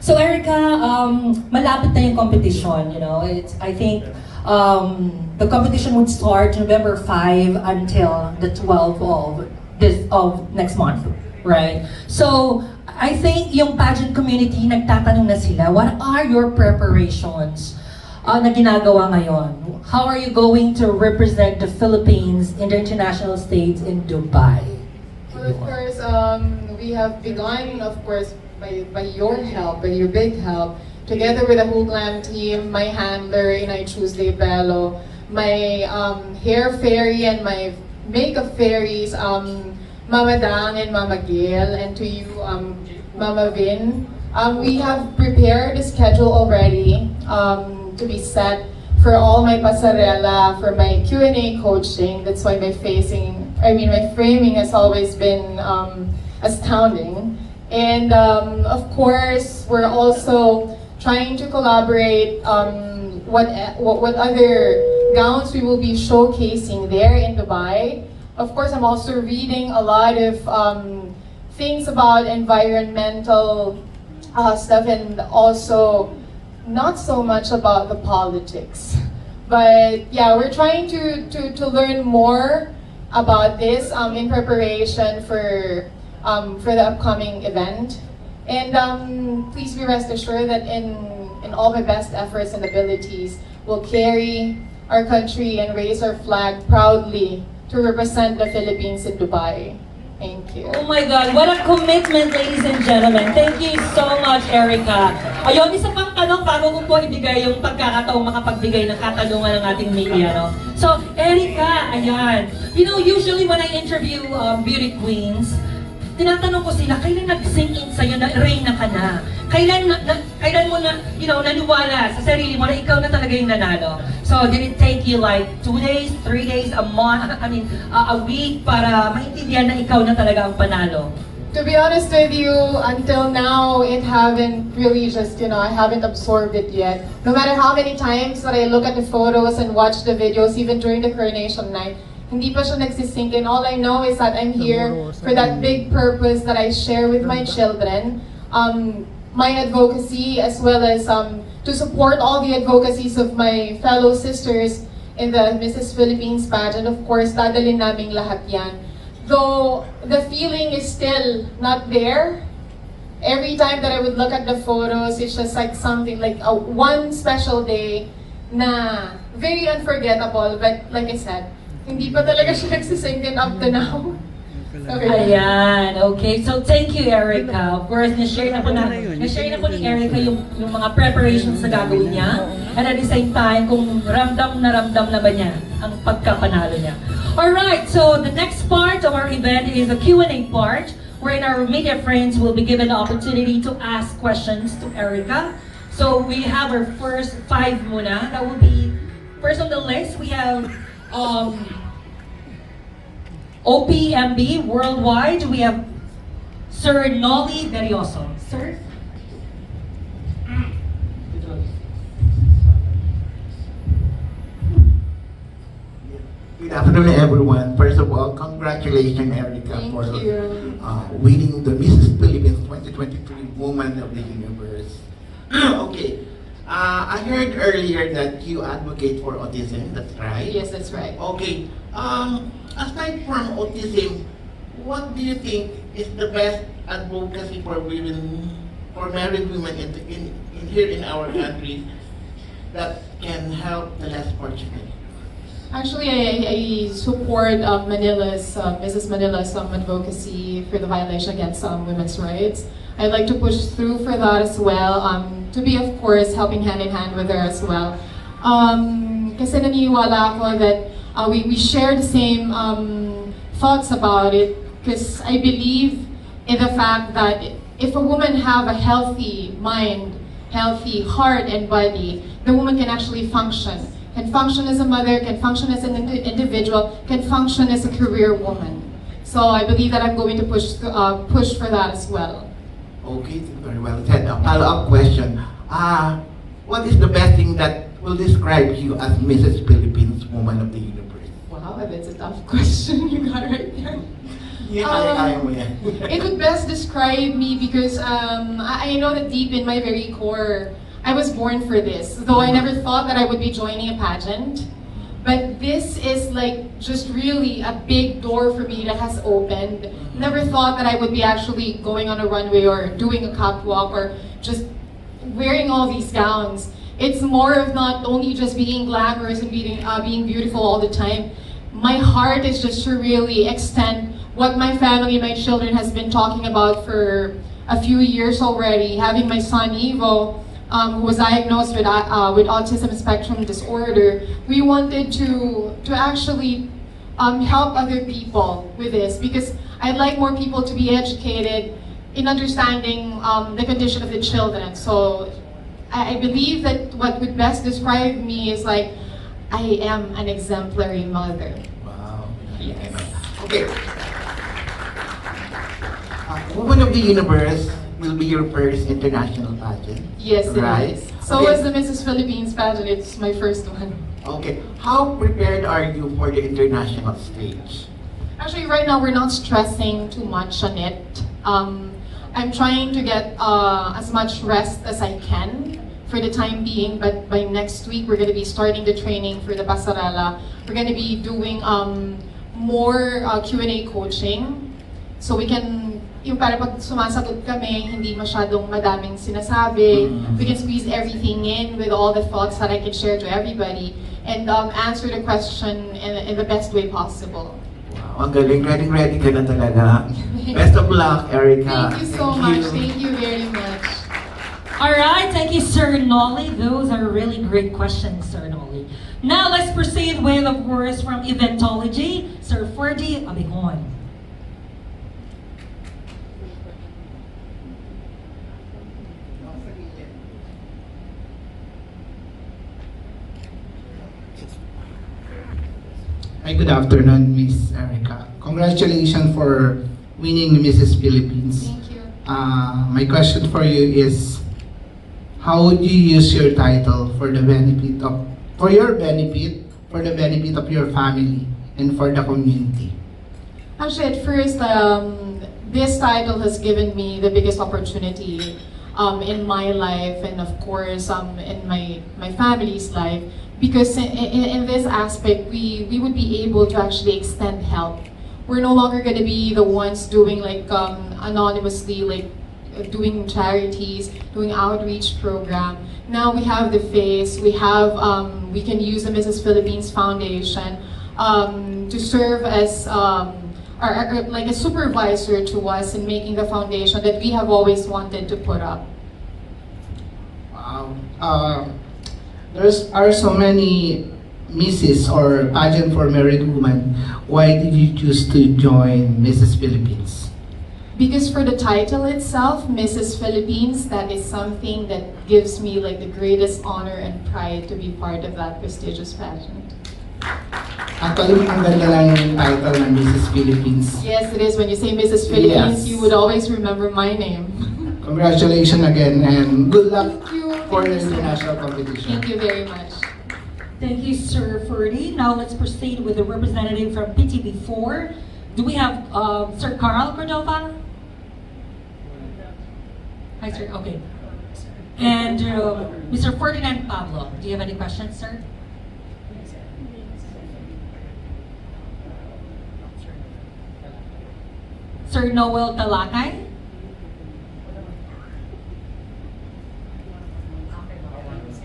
So Erica, malapit na yung competition, you know. I think the competition would start November 5 until the 12th of next month, right? So I think yung pageant community nagtatanong na sila, what are your preparations na ginagawa ngayon? How are you going to represent the Philippines in the international stage in Dubai? Well, of course, we have begun, of course, by your help, by your big help, together with the whole glam team, my handler, Inay Tuesday Bello, my hair fairy and my makeup fairies, Mama Dang and Mama Gail, and to you, Mama Vin. We have prepared a schedule already to be set for all my pasarela, for my Q&A coaching. That's why my framing has always been astounding. And of course, we're also trying to collaborate what other gowns we will be showcasing there in Dubai. Of course, I'm also reading a lot of things about environmental stuff, and also not so much about the politics. But yeah, we're trying to learn more about this in preparation for the upcoming event. And please be rest assured that in all my best efforts and abilities, will carry our country and raise our flag proudly to represent the Philippines in Dubai. Thank you. Oh my God, what a commitment, ladies and gentlemen. Thank you so much, Erica. Ayun, isa pang tanong bago ko po ibigay yung pagkakataong makapagbigay ng katanungan ng ating media, no? So, Erica, ayan. You know, usually when I interview beauty queens, tinatanong ko sila, kailan nag-sink in sa'yo na reyna ka na? Kailan mo na, you know, naniwala sa sarili mo na ikaw na talaga yung nanalo? So, did it take you like 2 days, 3 days, a month, a week para maintindihan na ikaw na talaga ang panalo? To be honest with you, until now, it haven't really just, you know, I haven't absorbed it yet. No matter how many times that I look at the photos and watch the videos, even during the coronation night, hindi pa siya nagsisink in. All I know is that I'm here for that big purpose that I share with my children. My advocacy, as well as to support all the advocacies of my fellow sisters in the Mrs. Philippines pageant. Of course, dadalhin naming lahat yan. Though the feeling is still not there. Every time that I would look at the photos, it's just like something like one special day na very unforgettable. But like I said, hindi pa talaga siya nagsisink in up to now. Okay. Ayan, okay. So thank you, Erica. Of course, na-share na po ni Erica yung mga preparations na gagawin niya. And at the same time, kung ramdam na ba niya ang pagkapanalo niya. Alright, so the next part of our event is the Q&A part, wherein our media friends will be given the opportunity to ask questions to Erica. So we have our first 5 muna. That will be, first on the list, we have OPMB Worldwide. We have Sir Nolly Berioso. Sir? Good afternoon, everyone. First of all, congratulations, Erica, Thank for you. winning the Mrs. Philippines 2023 Woman of the Universe. Okay. I heard earlier that you advocate for autism, that's right? Yes, that's right. Okay. Aside from autism, what do you think is the best advocacy for women, for married women in here in our country that can help the less fortunate? Actually, I support Mrs. Manila's advocacy for the violation against women's rights. I'd like to push through for that as well, to be, of course, helping hand in hand with her as well. Kasi naniniwala ako that we share the same thoughts about it, because I believe in the fact that if a woman have a healthy mind, healthy heart and body, the woman can actually function. Can function as a mother, can function as an individual, can function as a career woman. So I believe that I'm going to push for that as well. Okay, very well said. A follow-up question. What is the best thing that will describe you as Mrs. Philippines Woman of the Universe? Wow, that's a tough question you got right there. Hindi kaya mo yan. It would best describe me because I know that deep in my very core, I was born for this. Though I never thought that I would be joining a pageant. But this is like just really a big door for me that has opened. Never thought that I would be actually going on a runway or doing a catwalk or just wearing all these gowns. It's more of not only just being glamorous and being beautiful all the time. My heart is just to really extend what my family, my children has been talking about for a few years already. Having my son Evo, who was diagnosed with autism spectrum disorder, we wanted to actually help other people with this because I'd like more people to be educated in understanding the condition of the children. So I believe that what would best describe me is like, I am an exemplary mother. Wow. Yes. Okay. Woman of the Universe will be your first international pageant. Yes, it right? is. So Okay. was the Mrs. Philippines pageant. It's my first one. Okay. How prepared are you for the international stage? Actually, right now we're not stressing too much on it. I'm trying to get as much rest as I can for the time being, but by next week we're going to be starting the training for the Pasarela. We're going to be doing more Q&A coaching so we can, yung para pag sumasagot kami, hindi masyadong madaming sinasabi. We can squeeze everything in with all the thoughts that I can share to everybody and answer the question in the best way possible. Wow, ang galing. Ready ka na talaga. Best of luck, Erika. Thank you so much. Thank you very much. All right, thank you, Sir Nolly. Those are really great questions, Sir Nolly. Now let's proceed with, of course, from Eventology, Sir Ferdy Abihon. Hi, good afternoon, Miss Erika. Congratulations for winning Mrs. Philippines. Thank you. My question for you is, how would you use your title for the benefit of, for your benefit, for the benefit of your family and for the community? Actually, at first, this title has given me the biggest opportunity in my life and of course in my family's life. Because in this aspect, we would be able to actually extend help. We're no longer going to be the ones doing like anonymously, like doing charities, doing outreach program. Now we have the face. We have we can use the Mrs. Philippines Foundation to serve as like a supervisor to us in making the foundation that we have always wanted to put up. Wow. Are so many Mrs. or pageant for married women. Why did you choose to join Mrs. Philippines? Because for the title itself, Mrs. Philippines, that is something that gives me like the greatest honor and pride to be part of that prestigious pageant. Actually, ang ganda lang yung title ng Mrs. Philippines. Yes, it is. When you say Mrs. Philippines, Yes. you would always remember my name. Congratulations again and good luck Thank you. for the Thank you so much. international competition. Thank you very much. Thank you, Sir Ferdy. Now let's proceed with the representative from PTV4. Do we have Sir Carl Cordova? Hi, sir. Okay. And Mr. Ferdinand Pablo, do you have any questions, sir? Sir Noel Talakay?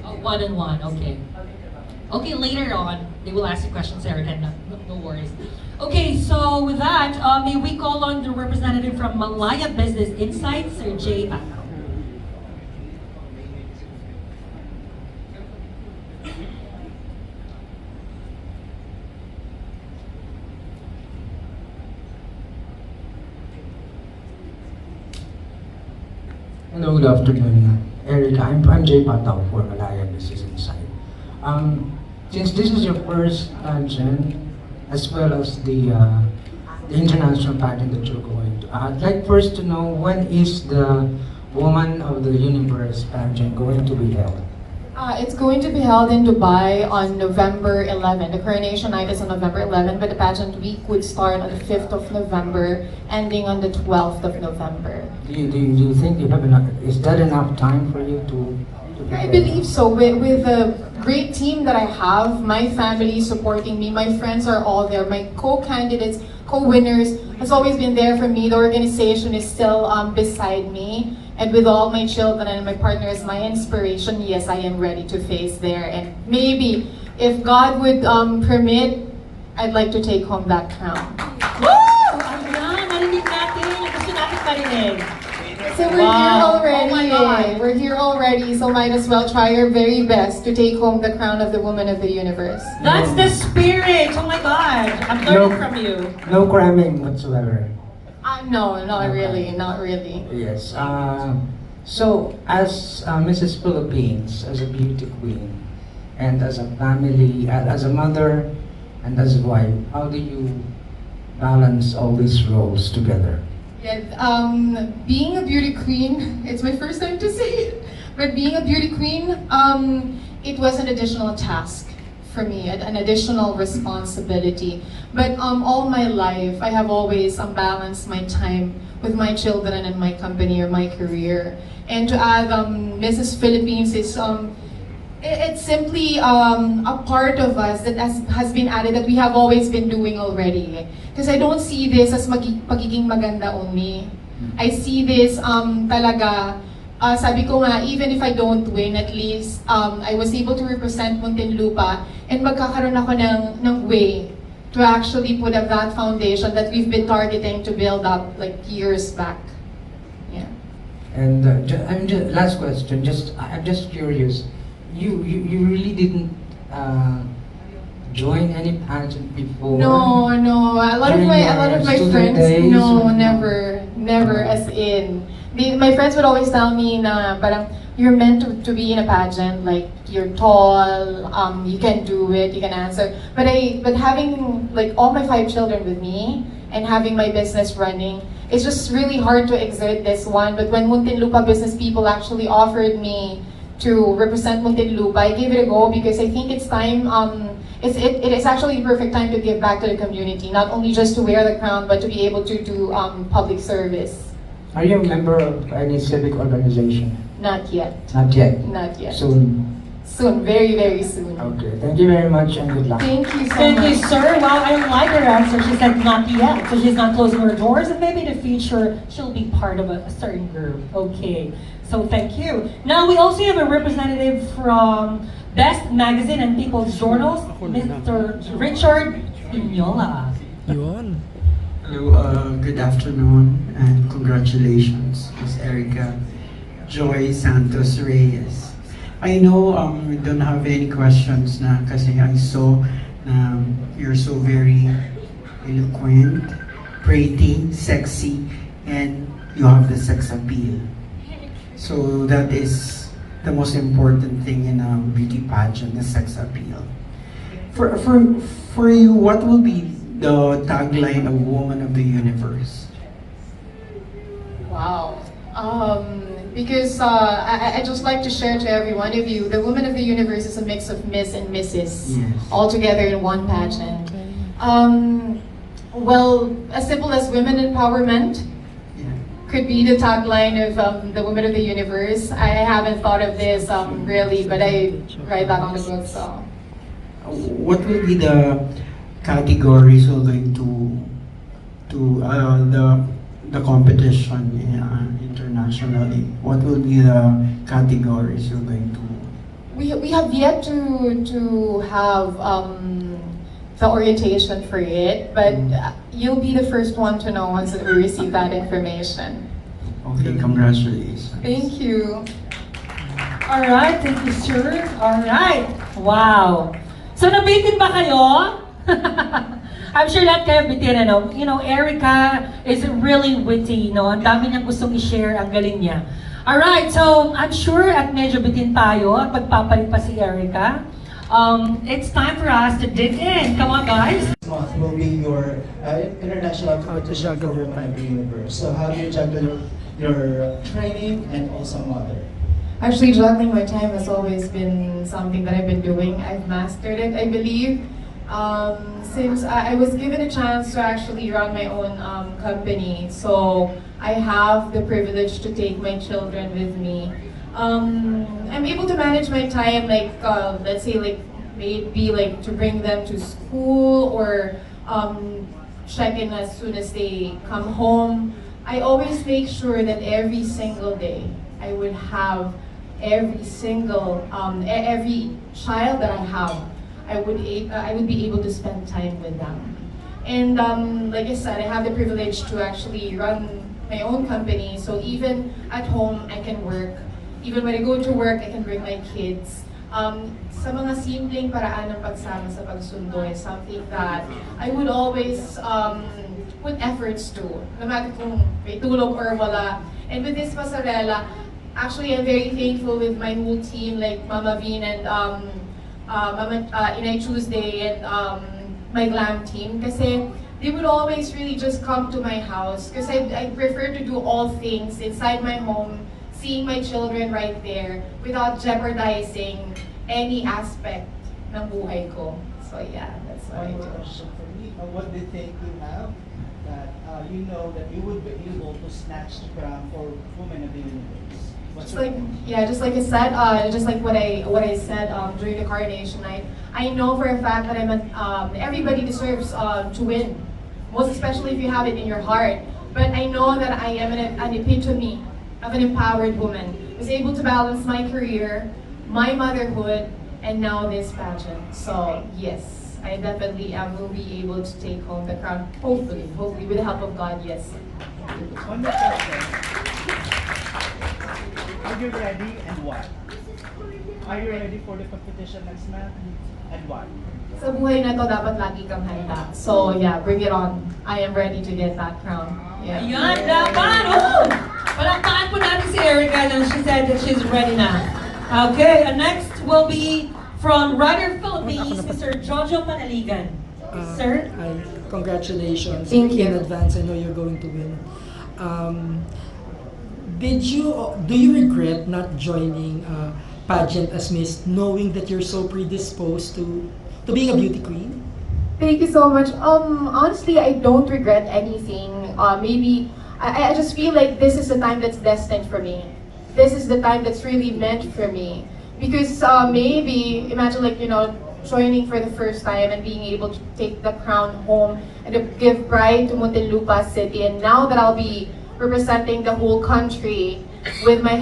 Oh, one and one, okay. Okay, later on, they will ask you questions, Erica, no worries. Okay, so with that, may we call on the representative from Malaya Business Insights, Sir Jay Paco. Hello, good afternoon, Erica. I'm Jay Pataw for Malaya Business Insight. Since this is your first pageant, as well as the international pageant that you're going to, I'd like first to know when is the Woman of the Universe pageant going to be held? It's going to be held in Dubai on November 11. The coronation night is on November 11, but the pageant week would start on the 5th of November, ending on the 12th of November. Do you think you have enough? Is that enough time for you to I prepare? believe so. With the great team that I have, my family supporting me, my friends are all there, my co-candidates, co-winners has always been there for me. The organization is still beside me. And with all my children and my partner as my inspiration, yes, I am ready to face there. And maybe, if God would permit, I'd like to take home that crown. Woo! Ayan, narinig natin. Gusto natin marinig. So we're here Wow. already. Oh my God. We're here already, so might as well try our very best to take home the crown of the Woman of the Universe. That's the spirit. Oh my God. I'm learning from you. No cramming whatsoever. No, not really, not really. Yes. So, as Mrs. Philippines, as a beauty queen, and as a family, as a mother, and as a wife, how do you balance all these roles together? Yeah, being a beauty queen, it's my first time to say it, but being a beauty queen, it was an additional task for me, an additional responsibility. But all my life, I have always balanced my time with my children and my company or my career. And to add, Mrs. Philippines is it's simply a part of us that has been added that we have always been doing already. Because I don't see this as pagiging maganda only. I see this talaga, sabi ko nga, even if I don't win, at least I was able to represent Muntinlupa and magkakaroon ako ng way to actually put up that foundation that we've been targeting to build up like years back. Yeah. And last question. I'm just curious. You really didn't join any pageant before? No. A lot of my Student friends, days no, or- never. As in, my friends would always tell me na parang you're meant to be in a pageant. Like you're tall, you can do it, you can answer. But having like all my 5 children with me and having my business running, it's just really hard to exert this one. But when Muntinlupa business people actually offered me to represent Muntinlupa, I gave it a go because I think it's time. It is actually the perfect time to give back to the community, not only just to wear the crown, but to be able to do public service. Are you a member of any civic organization? Not yet. Not yet. Not yet. Soon. Soon, very, very soon. Okay. Thank you very much and good luck. Thank you so Thank you, much. sir. Wow, I like her answer. She said not yet, so she's not closing her doors, and maybe in the future she'll be part of a certain group. Okay, so thank you. Now we also have a representative from Best Magazine and People's Journals, Mr. Richard Ignola. Yun. Hello, good afternoon and congratulations, Ms. Erika Joy Santos Reyes. I know we don't have any questions na kasi I saw you're so very eloquent, pretty, sexy, and you have the sex appeal. So that is the most important thing in a beauty pageant, the sex appeal. For you, what will be the tagline of Woman of the Universe? Wow. Because I just like to share to every one of you, the Woman of the Universe is a mix of Miss and Mrs. Yes. all together in one pageant. Well, as simple as women empowerment Yeah. could be the tagline of the Woman of the Universe. I haven't thought of this really, but I write that on the book. So What will be the categories you're going to the competition internationally? What will be the categories you're going to? we have yet to have the orientation for it, but you'll be the first one to know once we receive that information. Okay, congratulations. Thank you. All right, thank you, sir. All right. Wow. So nabitin ba kayo? I'm sure lahat kayo bitin, ano? You know, Erika is really witty, no? Ang dami niyang gustong i-share, ang galing niya. Alright, so I'm sure at medyo bitin tayo at pagpapalit pa si Erika. It's time for us to dig in. Come on, guys. Month will be your international competition for Women of the Universe. So how do you juggle your training and also mother? Actually, juggling my time has always been something that I've been doing. I've mastered it, I believe. Since I was given a chance to actually run my own company, so I have the privilege to take my children with me. I'm able to manage my time, like let's say, like maybe like to bring them to school or check in as soon as they come home. I always make sure that every single day I would have every single every child that I have, I would be able to spend time with them. And like I said, I have the privilege to actually run my own company. So even at home, I can work. Even when I go to work, I can bring my kids. Sa mga simpleng paraan ng pagsama sa pagsundo is something that I would always put efforts to, no matter kung may tulog or wala. And with this pasarela, actually I'm very thankful with my whole team, like Mama Vin and Mama Inay Tuesday and my glam team, kasi they would always really just come to my house because I prefer to do all things inside my home, seeing my children right there without jeopardizing any aspect ng buhay ko. So yeah, that's what I do. For me, what do you think you have that you know that you would be able to snatch the crown for Women of the Universe? What's Just your like point? yeah, just like I said, just like what I said during the coronation night. I know for a fact that everybody deserves to win, most especially if you have it in your heart. But I know that I am an epitome of an empowered woman, who's able to balance my career, my motherhood, and now this pageant. So yes, I definitely will be able to take home the crown. Hopefully, with the help of God. Yes. One more question. Are you ready and what? Are you ready for the competition next month and what? Sa buhay na to, dapat lagi kang handa. So yeah, bring it on. I am ready to get that crown. Yeah. Ayan, dapat! Oh! Palakpakan po natin si Erika nang she said that she's ready na. Okay, and next will be from Rider Philippines, Mr. Jojo Panaligan. Sir? Congratulations. Thank you. In advance, I know you're going to win. Do you regret not joining pageant as Miss, knowing that you're so predisposed to being a beauty queen? Thank you so much. Honestly, I don't regret anything. Maybe I just feel like this is the time that's destined for me. This is the time that's really meant for me. Because maybe imagine, like, joining for the first time and being able to take the crown home and to give pride to Muntinlupa City. And now that I'll be representing the whole country with my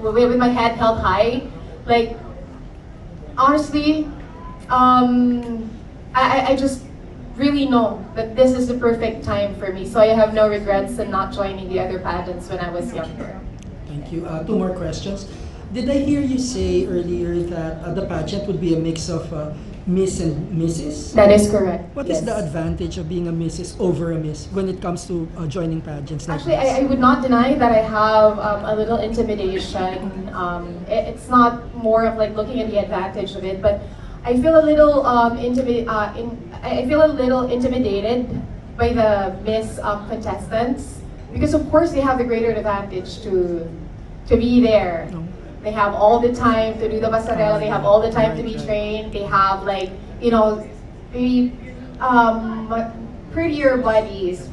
with my head held high, like, honestly, I just really know that this is the perfect time for me. So I have no regrets in not joining the other pageants when I was younger. Thank you. Two more questions. Did I hear you say earlier that the pageant would be a mix of Miss and Mrs.? That is correct. What yes. is the advantage of being a Mrs. over a Miss when it comes to joining pageants like Actually, this? I would not deny that I have a little intimidation. It's not more of like looking at the advantage of it, but I feel a little I feel a little intimidated by the Miss contestants because of course they have the greater advantage to be there. No. They have all the time to do the pasarela. They have all the time to be trained. They have, like, maybe prettier bodies,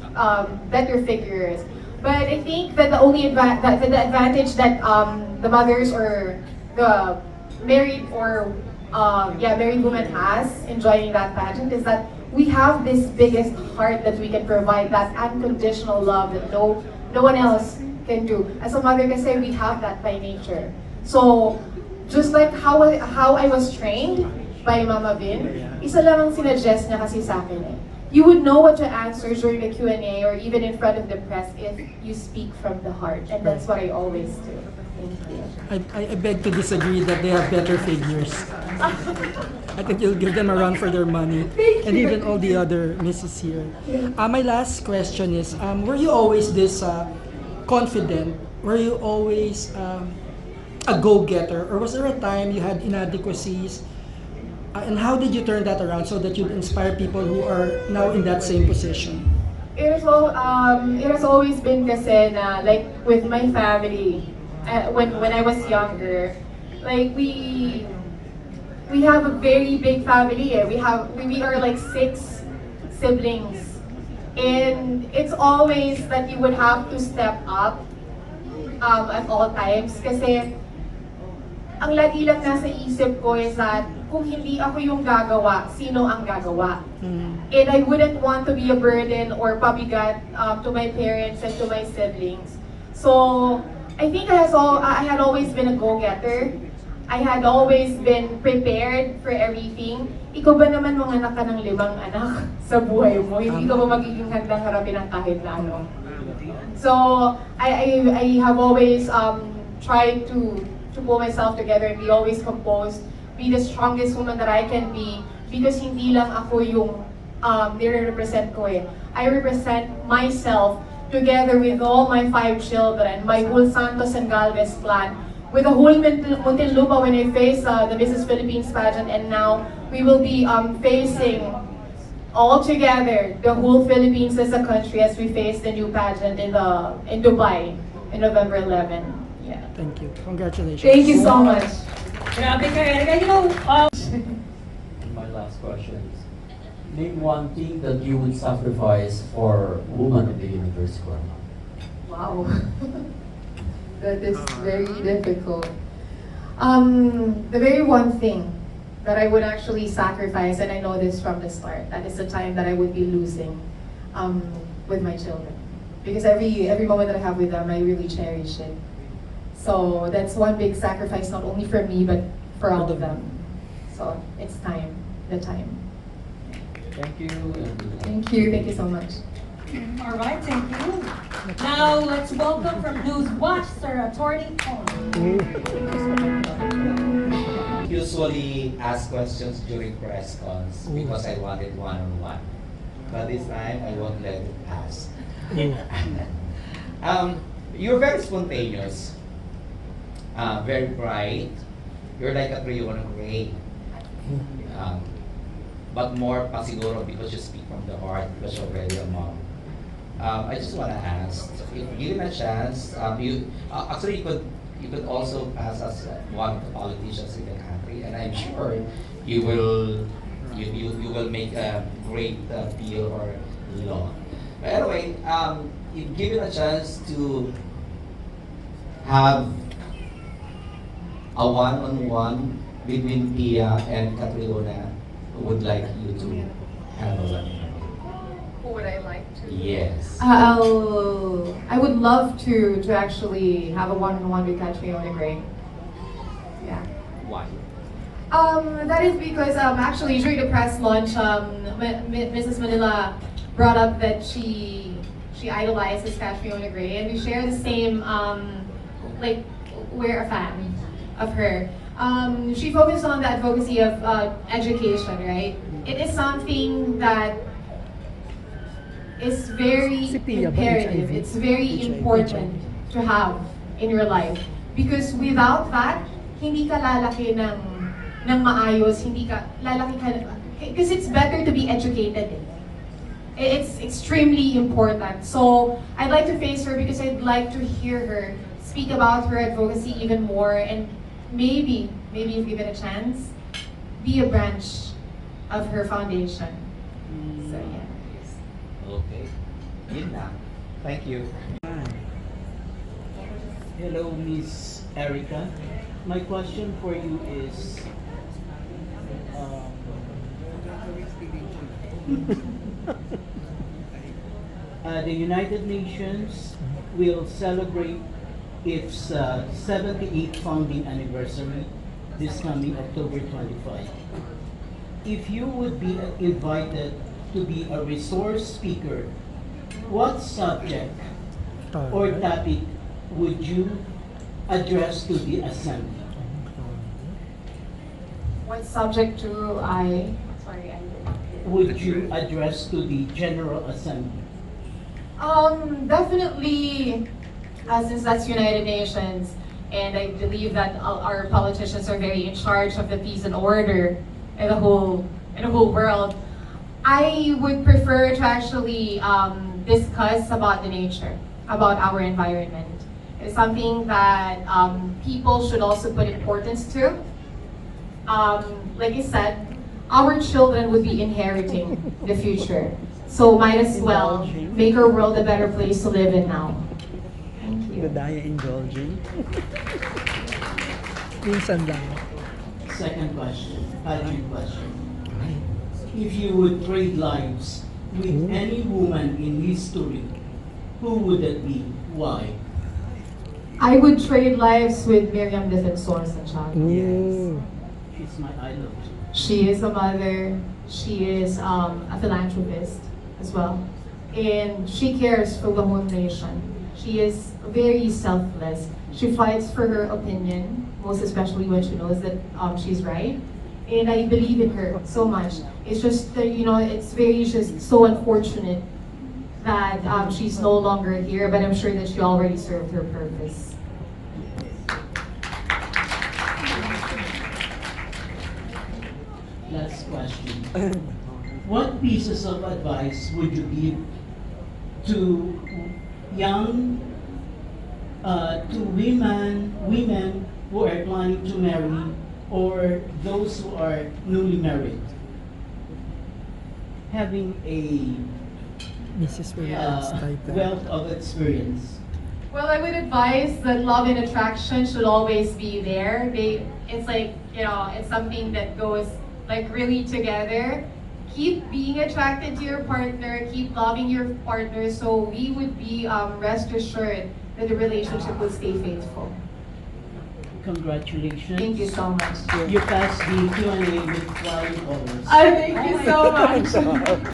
better figures. But I think that the only the advantage that the mothers or the married or married woman has in joining that pageant is that we have this biggest heart that we can provide, that unconditional love that no one else can do. As a mother, kasi we have that by nature. So, just like how I was trained by Mama Vin, isa lang ang sinuggest niya kasi sa akin eh. You would know what to answer during the Q&A or even in front of the press if you speak from the heart. And that's what I always do. Thank you. I beg to disagree that they have better figures. I think you'll give them a run for their money. And even all the other misses here. My last question is, were you always this confident? Were you always a go-getter? Or was there a time you had inadequacies? And how did you turn that around so that you'd inspire people who are now in that same position? It has always been kasi na, like, with my family, when I was younger, like we have a very big family. We are like 6 siblings, and it's always that you would have to step up at all times kasi ang lagi lang nasa isip ko is that kung hindi ako yung gagawa, sino ang gagawa? And I wouldn't want to be a burden or pabigat to my parents and to my siblings. So I think I had always been a go-getter. I had always been prepared for everything. Ikaw ba naman mga anak ka ng 5 anak sa buhay mo? Hindi ka ba magiging handang harapin ang kahit na ano? So I have always tried to pull myself together and be always composed, be the strongest woman that I can be, because hindi lang ako yung nire-represent ko eh. I represent myself together with all my 5 children, my whole Santos and Galvez clan, with the whole Muntinlupa when I face the Mrs. Philippines pageant, and now we will be facing all together the whole Philippines as a country as we face the new pageant in Dubai in November 11. Yeah. Thank you. Congratulations. Thank you so much. Grabe ka, Erika. You know, My last question is, name one thing that you would sacrifice for Woman of the Universe crown. Wow. That is very difficult. The very one thing that I would actually sacrifice, and I know this from the start, that is the time that I would be losing with my children. Because every moment that I have with them, I really cherish it. So that's one big sacrifice, not only for me, but for all of them. So it's time, the time. Thank you. Thank you so much. all right, thank you. Now, let's welcome from News Watch, Sir Attorney Paul. Usually ask questions during press cons because I wanted one-on-one. But this time, I won't let it pass. You're very spontaneous, very bright. You're like a trio on a gray. But more pa siguro because you speak from the heart because you're already a mom. I just want to ask, if given a chance, actually you could also pass as one of the politicians in the country, and I'm sure you will make a great bill or law. But anyway, if given a chance to have a one-on-one between Tia and Catriona, who would like you to handle it? Who would I like to? Yes. I would love to actually have a one-on-one with Catriona Gray. Yeah. Why? That is because actually during the press launch, Mrs. Manila brought up that she idolizes Catriona Gray, and we share the same like we're a fan of her. She focused on the advocacy of education, right? It is something that is very imperative. It's very important to have in your life. Because without that, hindi ka lalaki ng maayos, hindi ka lalaki ka, because it's better to be educated. It's extremely important. So I'd like to face her because I'd like to hear her speak about her advocacy even more, and maybe if given a chance, be a branch of her foundation. So yeah. Okay. Yun na. Thank you. Hello, Miss Erika. My question for you is, the United Nations will celebrate its 78th founding anniversary this coming October 25. If you would be invited to be a resource speaker, what subject or topic would you address to the assembly? What subject do I? Sorry, I Would you address to the General Assembly? Definitely, since that's United Nations, and I believe that our politicians are very in charge of the peace and order in the whole world. I would prefer to actually discuss about the nature, about our environment, It's something that people should also put importance to. Like I said, our children would be inheriting the future. So might as well make our world a better place to live in now. Thank you. Gadaya indulging. Minsan lang. Second question, pageant question. If you would trade lives with any woman in history, who would that be? Why? I would trade lives with Miriam Defensor Santiago. She's my idol. She is a mother. She is a philanthropist as well. And she cares for the whole nation. She is very selfless. She fights for her opinion, most especially when she knows that she's right. And I believe in her so much. It's just, it's very just so unfortunate that she's no longer here, but I'm sure that she already served her purpose. Last question. What pieces of advice would you give to to women who are planning to marry, or those who are newly married? Having a Mrs. Williams title. wealth of experience. Well, I would advise that love and attraction should always be there. It's like, it's something that goes like really together. Keep being attracted to your partner, keep loving your partner, so we would be rest assured that the relationship will stay faithful. Congratulations. Thank you so much. You passed the Q&A with flying colors. Thank you so much.